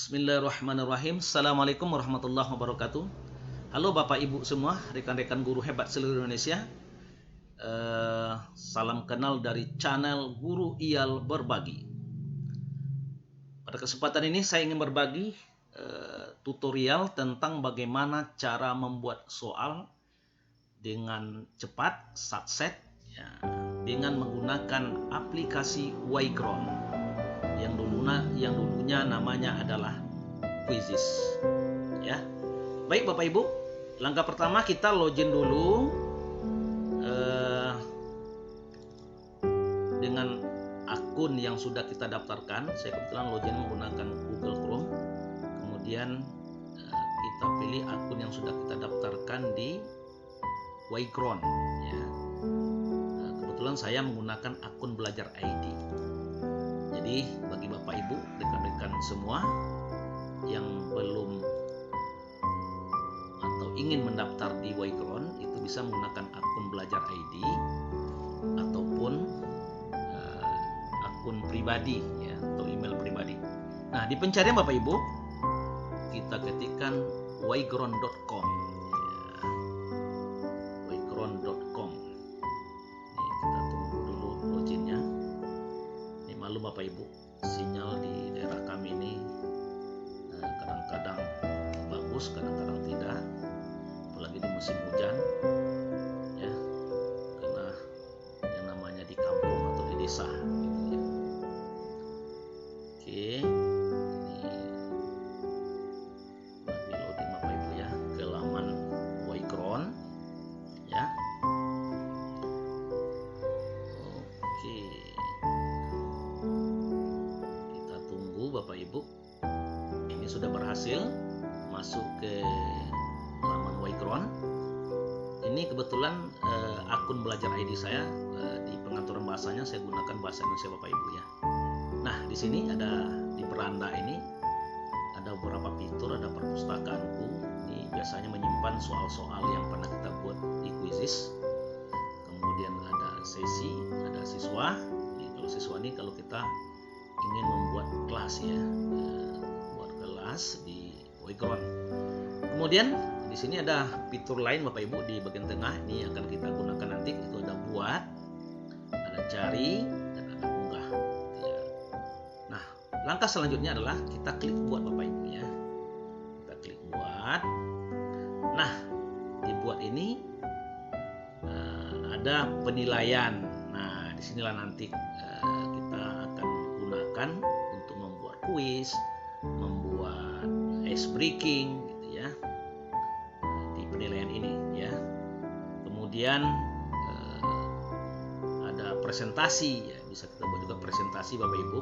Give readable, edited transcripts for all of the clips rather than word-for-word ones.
Bismillahirrahmanirrahim. Assalamualaikum warahmatullahi wabarakatuh. Halo Bapak Ibu semua, rekan-rekan guru hebat seluruh Indonesia. Salam kenal dari channel Guru Iyal Berbagi. Pada kesempatan ini saya ingin berbagi tutorial tentang bagaimana cara membuat soal dengan cepat, satset, ya, dengan menggunakan aplikasi Wayground yang dulunya namanya adalah Quizizz, ya. Baik Bapak Ibu, langkah pertama kita login dulu dengan akun yang sudah kita daftarkan. Saya kebetulan login menggunakan Google Chrome. Kemudian kita pilih akun yang sudah kita daftarkan di Wayground, ya. Kebetulan saya menggunakan akun Belajar ID. Jadi bagi Bapak Ibu, rekan-rekan semua yang belum atau ingin mendaftar di Wayground, itu bisa menggunakan akun Belajar ID ataupun akun pribadi, ya, atau email pribadi. Nah, di pencarian Bapak Ibu kita ketikkan wayground.com, ya, wayground.com. Ini kita tunggu dulu loginnya. Ini malu Bapak Ibu, sinyal di daerah kami ini kadang-kadang bagus, kadang-kadang tidak, apalagi di musim hujan, ya, karena yang namanya di kampung atau di desa, gitu ya. Oke, ini lagi loading Bapak Ibu ya ke laman Wayground, ya. Oke, kita tunggu Bapak Ibu. Ini sudah berhasil masuk ke laman Wayground. Ini kebetulan akun Belajar ID saya, di pengaturan bahasanya saya gunakan bahasa Indonesia Bapak Ibu ya. Nah, di sini ada di beranda ini ada beberapa fitur, ada perpustakaanku. Ini biasanya menyimpan soal-soal yang pernah kita buat di Quizizz. Kemudian ada sesi, ada siswa. Jadi, kalau siswa ini kalau kita ingin membuat kelas, ya, buat kelas di Wayground. Kemudian di sini ada fitur lain Bapak Ibu di bagian tengah, ini akan kita gunakan nanti. Itu ada buat, ada cari, dan ada unggah, ya. Nah, langkah selanjutnya adalah kita klik buat Bapak Ibu ya. Kita klik buat. Nah, di buat ini ada penilaian. Nah, disinilah nanti kita akan gunakan untuk membuat kuis, membuat ice breaking, gitu ya, di penilaian ini ya. Kemudian ada presentasi, ya, bisa kita buat juga presentasi Bapak Ibu,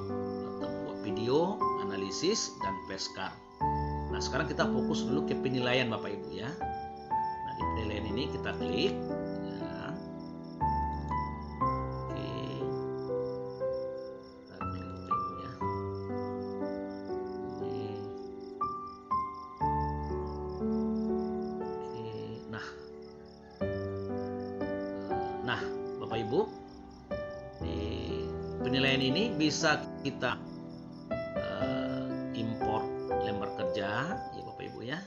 atau buat video, analisis, dan flashcard. Nah, sekarang kita fokus dulu ke penilaian Bapak Ibu ya. Nah, di penilaian ini kita klik, ya. Oke, kita klik ya. Nah, Bapak Ibu, di penilaian ini bisa kita import lembar kerja, ya Bapak Ibu ya,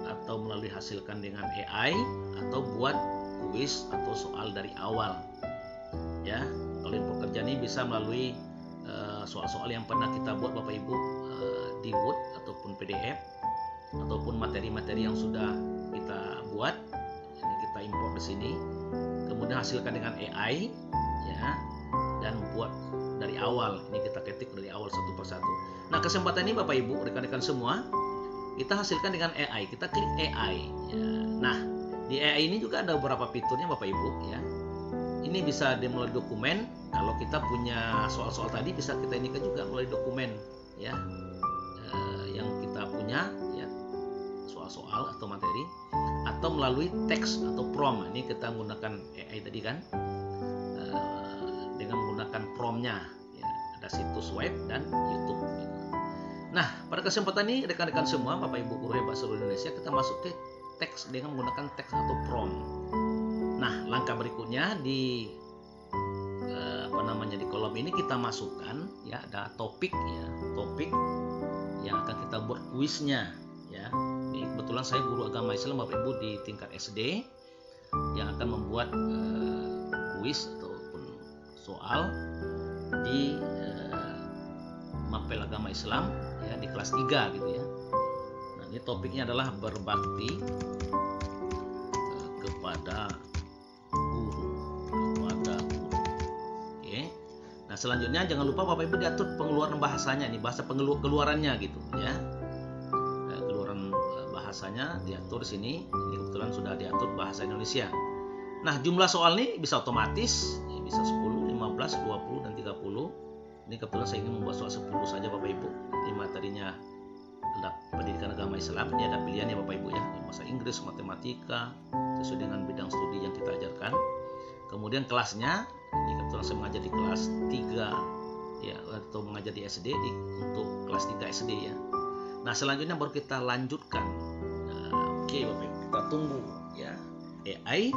atau melalui hasilkan dengan AI, atau buat kuis atau soal dari awal, ya. Kalau import kerja ini bisa melalui soal-soal yang pernah kita buat Bapak Ibu di Word ataupun PDF, ataupun materi-materi yang sudah kita buat. Ini kita import ke sini, kemudian hasilkan dengan AI, ya, dan buat dari awal. Ini kita ketik dari awal satu persatu. Nah, kesempatan ini Bapak Ibu, rekan-rekan semua, kita hasilkan dengan AI. Kita klik AI, ya. Nah, di AI ini juga ada beberapa fiturnya Bapak Ibu ya. Ini bisa melalui dokumen. Kalau kita punya soal-soal tadi, bisa kita ini juga melalui dokumen, ya, yang kita punya, ya, soal-soal atau materi, atau melalui teks atau prompt. Ini kita menggunakan AI tadi kan, dengan menggunakan promptnya, ya, ada situs web dan YouTube, gitu. Nah, pada kesempatan ini rekan-rekan semua, Bapak Ibu guru hebat seluruh Indonesia, kita masuk ke teks dengan menggunakan teks atau prompt. Nah, langkah berikutnya di di kolom ini kita masukkan, ya, ada topik ya, topik yang akan kita buat kuisnya ya. Ini kebetulan saya guru agama Islam Bapak Ibu di tingkat SD yang akan membuat kuis ataupun soal di mapel agama Islam ya di kelas 3 gitu ya. Nah, ini topiknya adalah berbakti kepada guru. Oke. Nah, selanjutnya jangan lupa Bapak Ibu diatur pengeluaran bahasanya, ini bahasa keluarannya gitu ya. Keluaran bahasanya diatur sini. Ini kebetulan sudah diatur bahasa Indonesia. Nah, jumlah soal ini bisa otomatis, bisa 10, 15, 20 dan 30. Ini kebetulan saya ingin membuat soal 10 saja Bapak Ibu. Ini materinya ada pendidikan agama Islam, ini ada pilihannya Bapak Ibu ya. Bahasa Inggris, matematika, sesuai dengan bidang studi yang kita ajarkan. Kemudian kelasnya, ini kebetulan saya mengajar di kelas 3 ya, atau mengajar di SD untuk kelas 3 SD ya. Nah, selanjutnya baru kita lanjutkan. Oke Bapak Ibu, kita tunggu ya. AI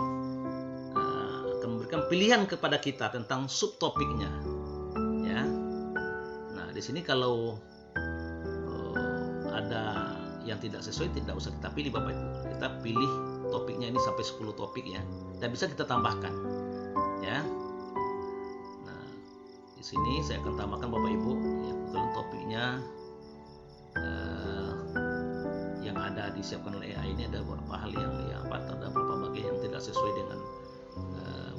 akan memberikan pilihan kepada kita tentang subtopiknya ya. Nah, di sini kalau ada yang tidak sesuai tidak usah kita pilih Bapak Ibu. Kita pilih topiknya ini sampai 10 topik ya, dan bisa kita tambahkan ya. Nah, di sini saya akan tambahkan Bapak Ibu ya, kebetulan topiknya yang ada disiapkan oleh AI ini ada beberapa hal yang ada beberapa bagian yang tidak sesuai dengan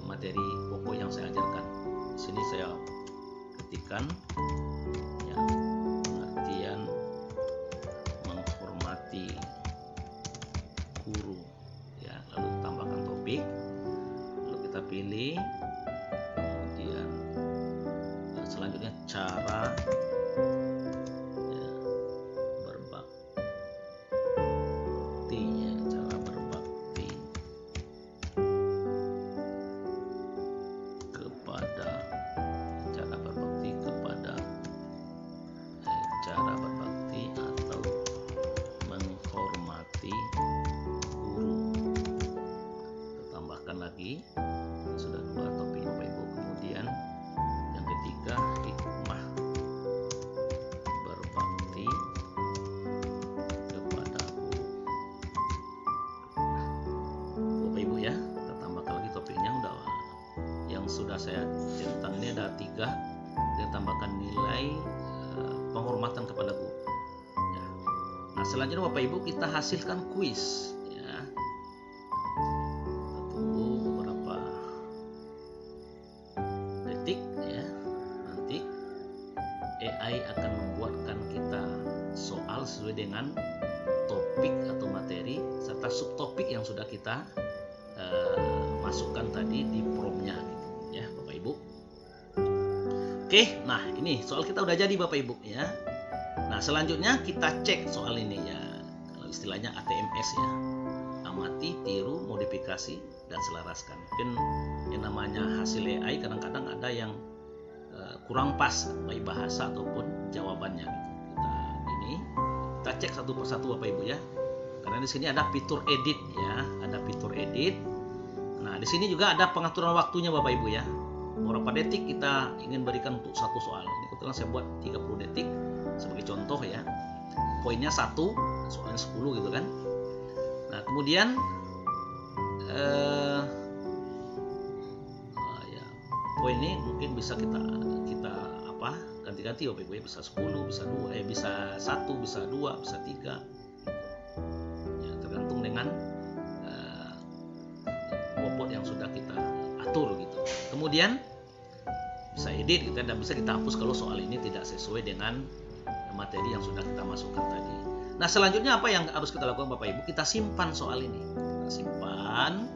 materi pokok yang saya ajarkan. Di sini saya ketikkan ya, pengertian menghormati guru ya, lalu tambahkan topik, lalu kita pilih, kemudian selanjutnya cara ya, berbakti ya, cara berbakti kepada atau menghormati guru. Kita tambahkan lagi, sudah 2 topik Bapak Ibu. Kemudian yang ketiga, hikmah berbakti kepada guru. Bapak Ibu ya, kita tambahkan lagi topiknya. Yang sudah saya centang ini ada 3. Kita tambahkan nilai penghormatan kepada guru ya. Nah, selanjutnya Bapak Ibu kita hasilkan kuis ya. Kita tunggu beberapa detik ya. Nanti AI akan membuatkan kita soal sesuai dengan topik atau materi serta subtopik yang sudah kita masukkan tadi di prompt-nya gitu ya Bapak Ibu. Oke, nah ini soal kita udah jadi Bapak Ibu ya. Nah, selanjutnya kita cek soal ini ya, kalau istilahnya ATMS ya, amati, tiru, modifikasi, dan selaraskan. Mungkin yang namanya hasil AI kadang-kadang ada yang kurang pas baik bahasa ataupun jawabannya gitu. Kita cek satu persatu Bapak Ibu ya, karena di sini ada fitur edit ya, ada fitur edit. Nah, di sini juga ada pengaturan waktunya Bapak Ibu ya. Berapa detik kita ingin berikan untuk satu soal. Ini kebetulan saya buat 30 detik sebagai contoh ya. Poinnya 1, soalnya 10 gitu kan. Nah, kemudian ya, poin ini mungkin bisa kita ganti-ganti Bapak Ibu ya, bisa 10, bisa 2, bisa 1, bisa 2, bisa 3 gitu. Ya, tergantung dengan bobot yang sudah kita atur gitu. Kemudian bisa edit gitu, dan bisa kita hapus kalau soal ini tidak sesuai dengan materi yang sudah kita masukkan tadi. Nah, selanjutnya apa yang harus kita lakukan Bapak Ibu? Kita simpan soal ini. Kita simpan.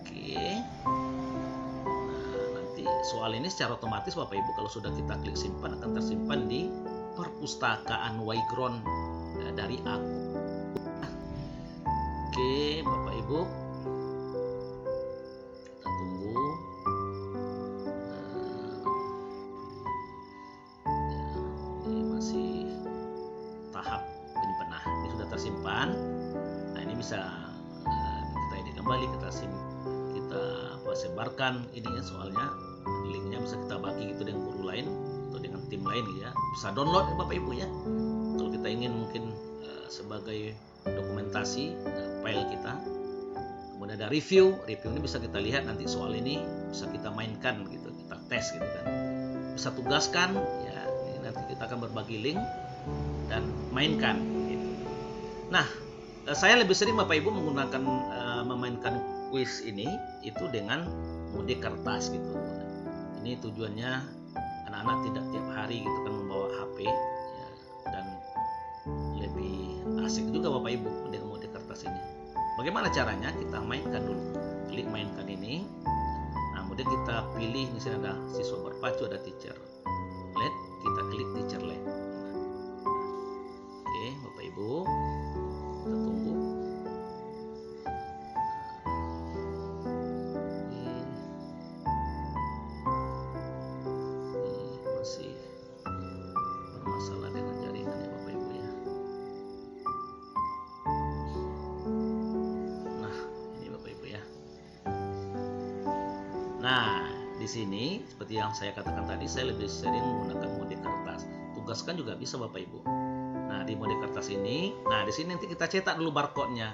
Oke. Nah, nanti soal ini secara otomatis Bapak Ibu kalau sudah kita klik simpan akan tersimpan di perpustakaan Wayground dari aku. Oke, Bapak Ibu. Tersimpan. Nah, ini bisa kita edit kembali, kita sebarkan ini ya soalnya, linknya bisa kita bagi gitu dengan guru lain atau dengan tim lain ya, bisa download ya Bapak Ibu ya. Kalau kita ingin mungkin sebagai dokumentasi file kita. Kemudian ada review ini bisa kita lihat nanti soal ini bisa kita mainkan gitu, kita tes gitu kan. Bisa tugaskan ya, ini nanti kita akan berbagi link dan mainkan gitu. Nah, saya lebih sering Bapak Ibu menggunakan memainkan kuis ini itu dengan mode kertas gitu. Ini tujuannya anak-anak tidak tiap hari gitu kan membawa HP ya, dan lebih asik juga Bapak Ibu dengan mode kertas ini. Bagaimana caranya? Kita mainkan dulu. Klik mainkan ini. Nah, kemudian kita pilih misalnya ada siswa berpacu, ada teacher LED, kita klik teacher LED. Oke, Bapak Ibu, kita tunggu. Ini masih bermasalah dengan jaringan ya Bapak Ibu ya. Nah, ini Bapak Ibu ya. Nah, di sini seperti yang saya katakan tadi, saya lebih sering menggunakan mode kertas. Tugaskan juga bisa Bapak Ibu. Nah, di mode kertas ini, nah di sini nanti kita cetak dulu barcode-nya.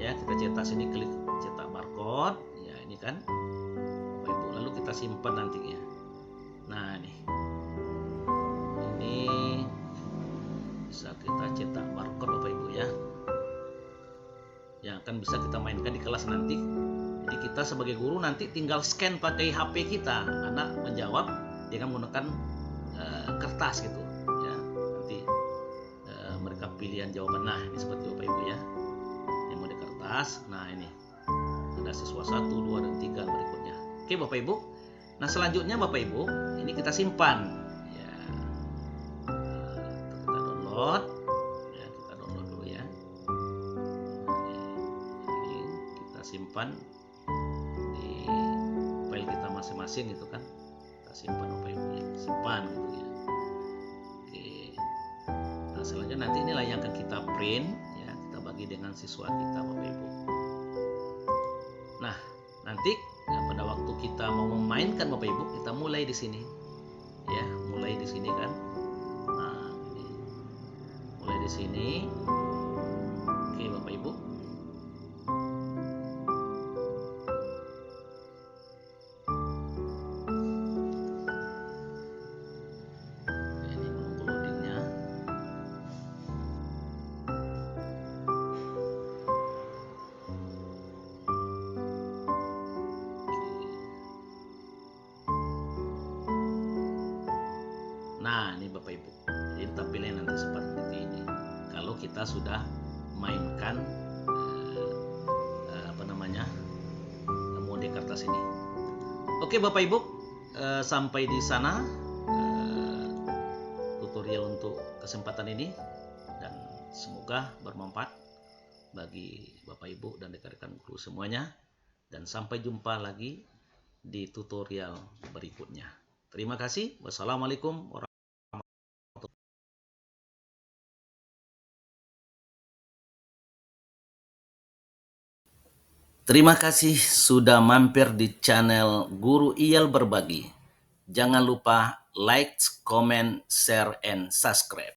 Ya, kita cetak sini, klik cetak barcode. Ya, ini kan Bapak Ibu. Lalu kita simpan nantinya. Nah, ini bisa kita cetak barcode Bapak Ibu ya. Yang akan bisa kita mainkan di kelas nanti. Jadi kita sebagai guru nanti tinggal scan pakai HP kita, anak menjawab dengan menggunakan kertas gitu ya. Nanti mereka pilihan jawaban. Nah, ini seperti Bapak Ibu ya. Ini mode kertas. Nah, ini ada siswa 1, 2 dan 3 berikutnya. Oke Bapak Ibu. Nah, selanjutnya Bapak Ibu, ini kita simpan ya. Kita download ya, kita download dulu ya. Ini kita simpan di file kita masing-masing gitu kan. Kita simpan Bapak Ibu ya, simpan gitu ya. Oke. Nah, selanjutnya nanti inilah yang akan kita print ya, kita bagi dengan siswa kita Bapak Ibu. Nah, nanti ya, pada waktu kita mau memainkan Bapak Ibu, kita mulai di sini. Ya, mulai di sini kan. Nah, ini. Mulai di sini. Oke, Bapak Ibu. Ini menunggu loadingnya. Nah, ini Bapak Ibu. Jadi tampilnya nanti seperti ini. Kalau kita sudah mainkan mode kertas ini. Oke Bapak Ibu, sampai di sana tutorial untuk kesempatan ini, dan semoga bermanfaat bagi Bapak Ibu dan rekan-rekan guru semuanya, dan sampai jumpa lagi di tutorial berikutnya. Terima kasih. Wassalamualaikum warahmatullahi wabarakatuh. Terima kasih sudah mampir di channel Guru IEL Berbagi. Jangan lupa like, comment, share, and subscribe.